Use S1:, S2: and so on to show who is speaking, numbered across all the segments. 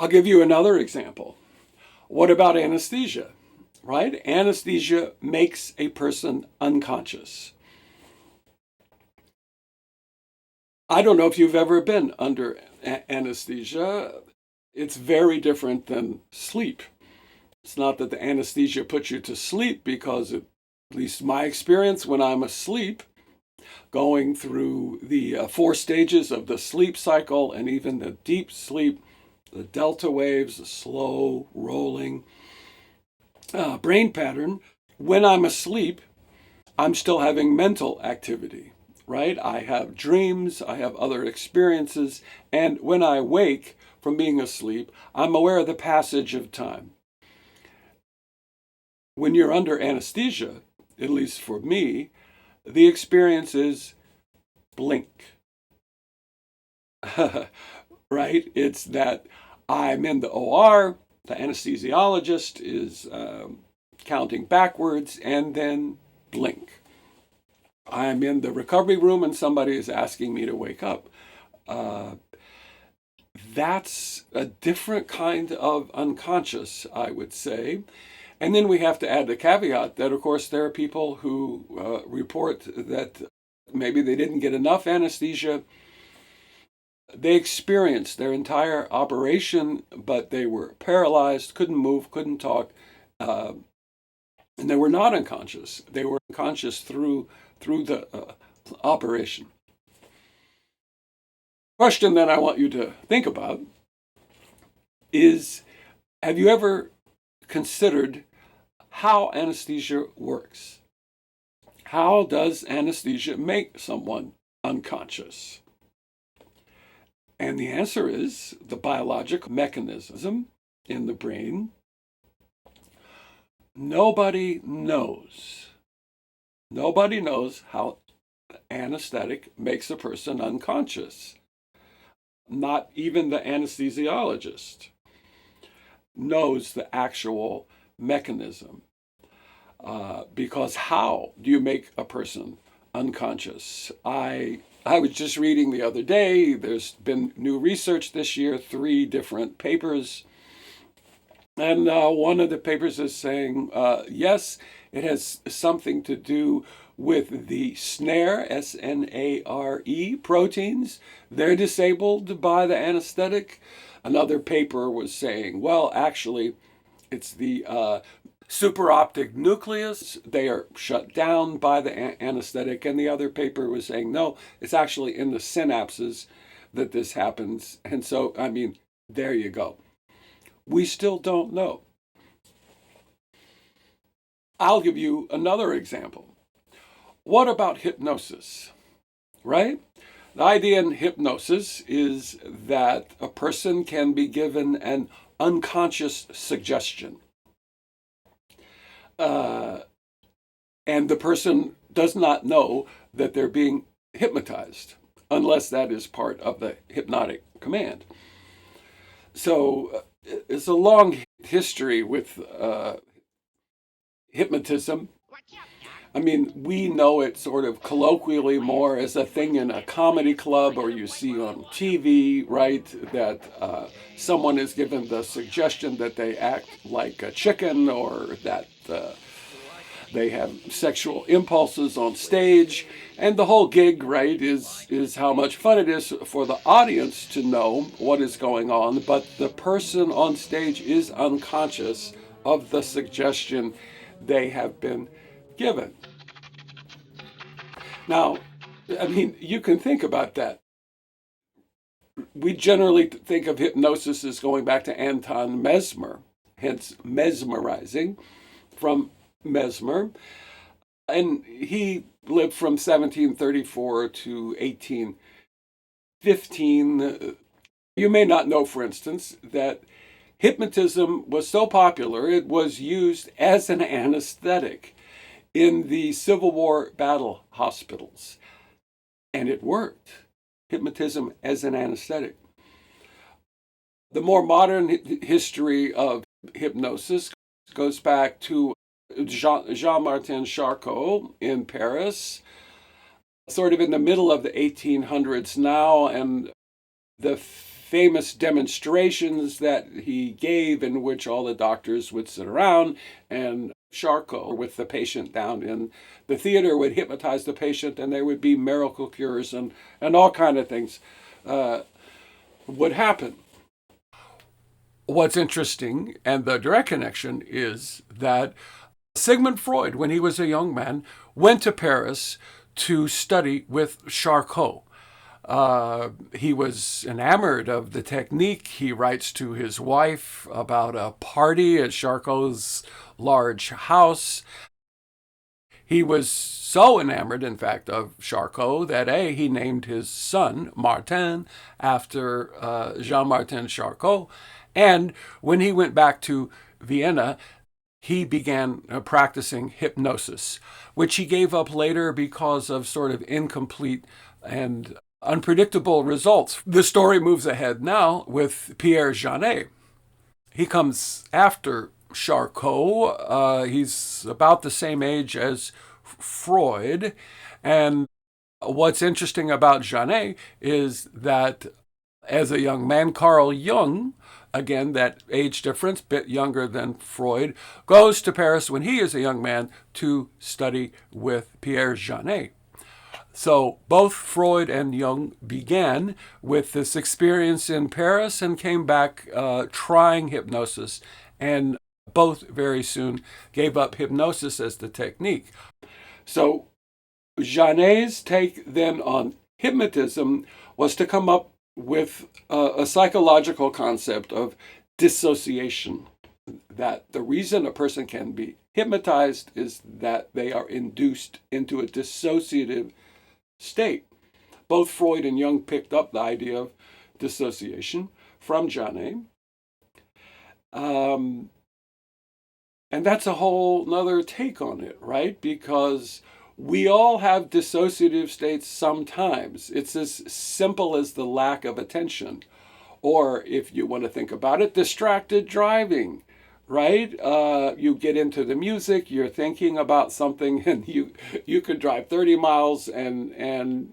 S1: I'll give you another example. What about anesthesia, right? Anesthesia makes a person unconscious. I don't know if you've ever been under anesthesia. It's very different than sleep. It's not that the anesthesia puts you to sleep, because at least my experience, when I'm asleep, going through the 4 stages of the sleep cycle and even the deep sleep, the delta waves, the slow rolling brain pattern, when I'm asleep, I'm still having mental activity, right? I have dreams, I have other experiences, and when I wake from being asleep, I'm aware of the passage of time. When you're under anesthesia, at least for me, the experience is blink. Right? It's that I'm in the OR, the anesthesiologist is counting backwards, and then blink. I'm in the recovery room and somebody is asking me to wake up. That's a different kind of unconscious, I would say. And then we have to add the caveat that, of course, there are people who report that maybe they didn't get enough anesthesia. They experienced their entire operation, but they were paralyzed, couldn't move, couldn't talk, and they were not unconscious. They were unconscious through the operation. Question that I want you to think about is, have you ever considered how anesthesia works? How does anesthesia make someone unconscious? And the answer is the biological mechanism in the brain. Nobody knows. Nobody knows how anesthetic makes a person unconscious. Not even the anesthesiologist knows the actual mechanism. Because how do you make a person unconscious? I was just reading the other day, there's been new research this year, 3 different papers. And one of the papers is saying, yes, it has something to do with the SNARE, S-N-A-R-E proteins. They're disabled by the anesthetic. Another paper was saying, well, actually, it's the supraoptic nucleus. They are shut down by the anesthetic. And the other paper was saying, no, it's actually in the synapses that this happens. And so, I mean, there you go. We still don't know. I'll give you another example. What about hypnosis, right? The idea in hypnosis is that a person can be given an unconscious suggestion. And the person does not know that they're being hypnotized, unless that is part of the hypnotic command. So it's a long history with hypnotism. I mean, we know it sort of colloquially more as a thing in a comedy club, or you see on TV, right, that someone is given the suggestion that they act like a chicken, or that they have sexual impulses on stage. And the whole gig, right, is how much fun it is for the audience to know what is going on, but the person on stage is unconscious of the suggestion they have been given. Now, I mean, you can think about that. We generally think of hypnosis as going back to Anton Mesmer, hence mesmerizing, from Mesmer. And he lived from 1734 to 1815. You may not know, for instance, that hypnotism was so popular, it was used as an anesthetic in the Civil War battle hospitals. And it worked. Hypnotism as an anesthetic. The more modern history of hypnosis goes back to Jean-Martin Charcot in Paris, sort of in the middle of the 1800s now, and the famous demonstrations that he gave in which all the doctors would sit around and Charcot with the patient down in the theater would hypnotize the patient and there would be miracle cures and all kind of things would happen. What's interesting and the direct connection is that Sigmund Freud, when he was a young man, went to Paris to study with Charcot. He was enamored of the technique. He writes to his wife about a party at Charcot's large house. He was so enamored, in fact, of Charcot that he named his son Martin after Jean-Martin Charcot. And when he went back to Vienna, he began practicing hypnosis, which he gave up later because of sort of incomplete and unpredictable results. The story moves ahead now with Pierre Janet. He comes after Charcot. He's about the same age as Freud. And what's interesting about Janet is that as a young man, Carl Jung, again, that age difference, bit younger than Freud, goes to Paris when he is a young man to study with Pierre Janet. So both Freud and Jung began with this experience in Paris and came back trying hypnosis, and both very soon gave up hypnosis as the technique. So Janet's take then on hypnotism was to come up with a psychological concept of dissociation, that the reason a person can be hypnotized is that they are induced into a dissociative state. Both Freud and Jung picked up the idea of dissociation from Janet. And that's a whole nother take on it, right? Because we all have dissociative states sometimes. It's as simple as the lack of attention. Or if you want to think about it, distracted driving, right? You get into the music, you're thinking about something, and you could drive 30 miles and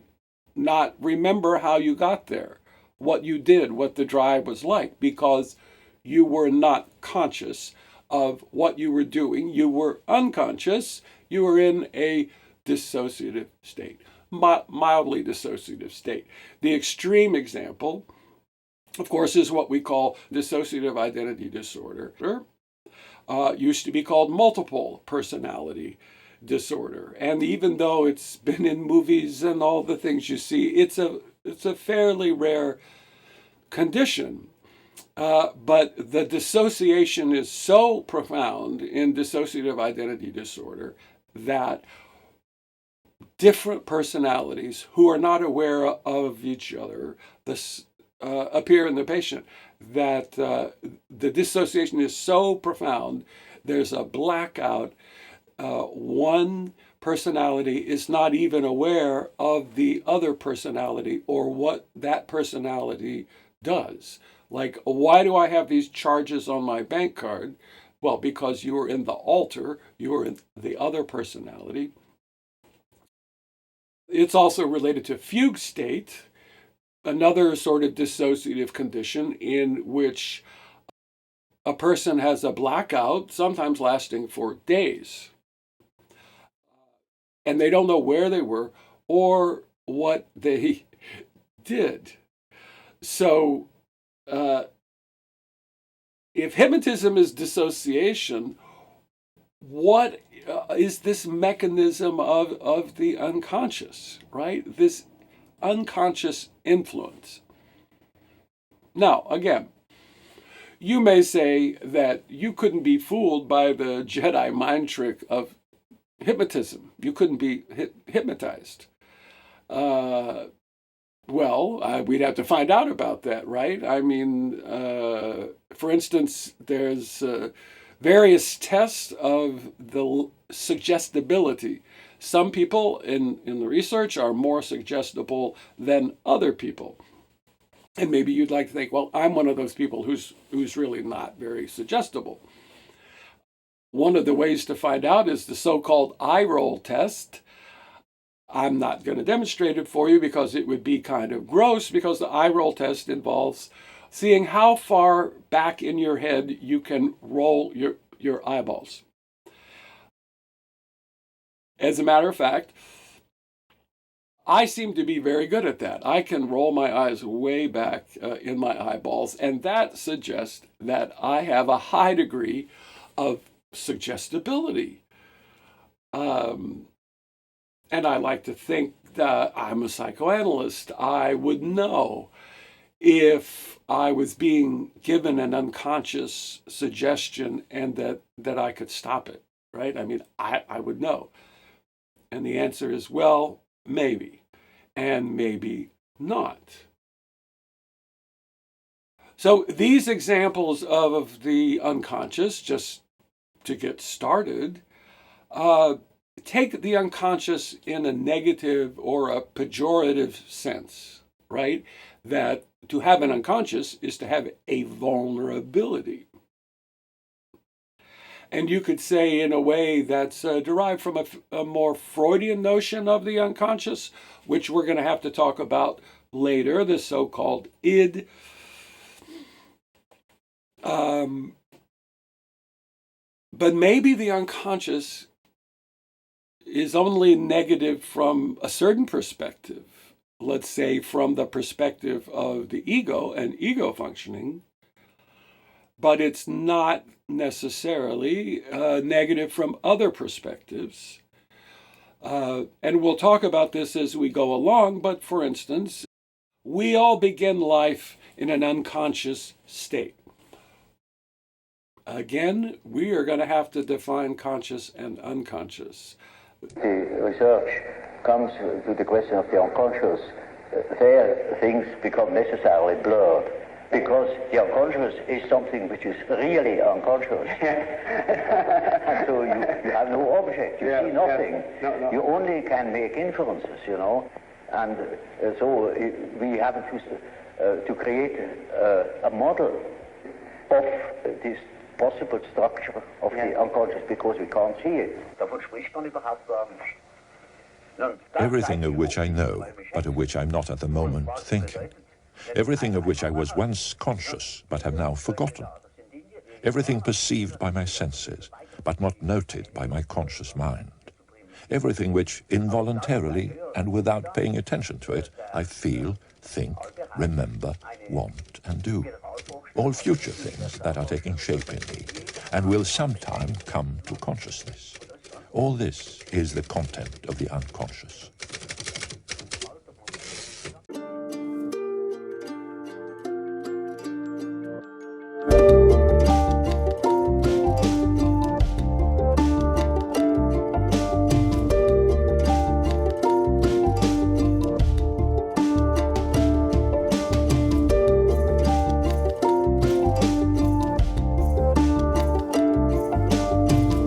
S1: not remember how you got there, what you did, what the drive was like, because you were not conscious of what you were doing. You were unconscious. You were in a dissociative state, mildly dissociative state. The extreme example, of course, is what we call dissociative identity disorder. Used to be called multiple personality disorder. And even though it's been in movies and all the things you see, it's a fairly rare condition. But the dissociation is so profound in dissociative identity disorder that different personalities who are not aware of each other appear in the patient. That the dissociation is so profound, there's a blackout. One personality is not even aware of the other personality or what that personality does. Like, why do I have these charges on my bank card? Well, because you were in the alter, you were in the other personality. It's also related to fugue state, another sort of dissociative condition in which a person has a blackout, sometimes lasting for days. And they don't know where they were or what they did. So, if hypnotism is dissociation, what is this mechanism of the unconscious, right? This unconscious influence. Now, again, you may say that you couldn't be fooled by the Jedi mind trick of hypnotism. You couldn't be hypnotized. Well, we'd have to find out about that, right? I mean, for instance, there's various tests of the suggestibility. Some people in the research are more suggestible than other people. And maybe you'd like to think, well, I'm one of those people who's really not very suggestible. One of the ways to find out is the so-called eye roll test. I'm not going to demonstrate it for you because it would be kind of gross, because the eye roll test involves seeing how far back in your head you can roll your eyeballs. As a matter of fact, I seem to be very good at that. I can roll my eyes way back in my eyeballs, and that suggests that I have a high degree of suggestibility. And I like to think that I'm a psychoanalyst. I would know if I was being given an unconscious suggestion and that I could stop it, right? I mean, I would know. And the answer is, well, maybe, and maybe not. So these examples of the unconscious, just to get started, take the unconscious in a negative or a pejorative sense, right? That to have an unconscious is to have a vulnerability. And you could say, in a way, that's derived from a more Freudian notion of the unconscious, which we're going to have to talk about later, the so-called id. But maybe the unconscious is only negative from a certain perspective, let's say from the perspective of the ego and ego functioning, but it's not necessarily negative from other perspectives. And we'll talk about this as we go along, but for instance, we all begin life in an unconscious state. Again, we are going to have to define conscious and unconscious.
S2: The research comes to the question of the unconscious. There, things become necessarily blurred, because the unconscious is something which is really unconscious. And so you have no object, you see nothing. No. You only can make inferences, you know. And so we have to create a model of this possible structure of the unconscious, because we can't see it.
S3: Everything of which I know, but of which I'm not at the moment thinking. Everything of which I was once conscious, but have now forgotten. Everything perceived by my senses, but not noted by my conscious mind. Everything which involuntarily and without paying attention to it, I feel, think, remember, want, and do. All future things that are taking shape in me and will sometime come to consciousness. All this is the content of the unconscious.